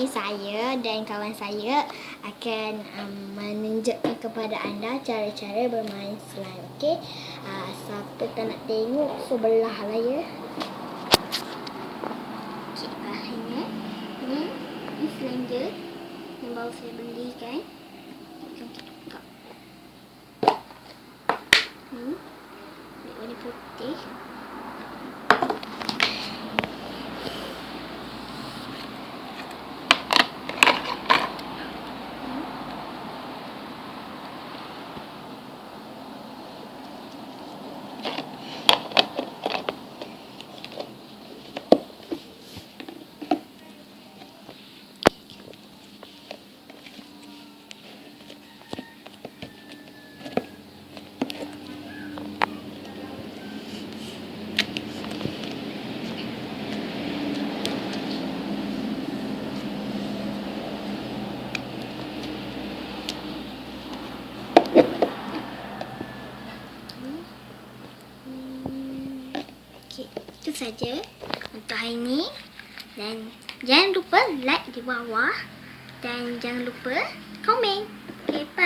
ini saya dan kawan saya akan menunjukkan kepada anda cara-cara bermain slime. Okey, siapa tak nak tengok sebelah lah ya. Okey, bahannya ni slime dia yang baru saya belikan. Warna putih. Okay, itu saja untuk hari ini. Dan jangan lupa like di bawah dan jangan lupa komen. Okay, bye.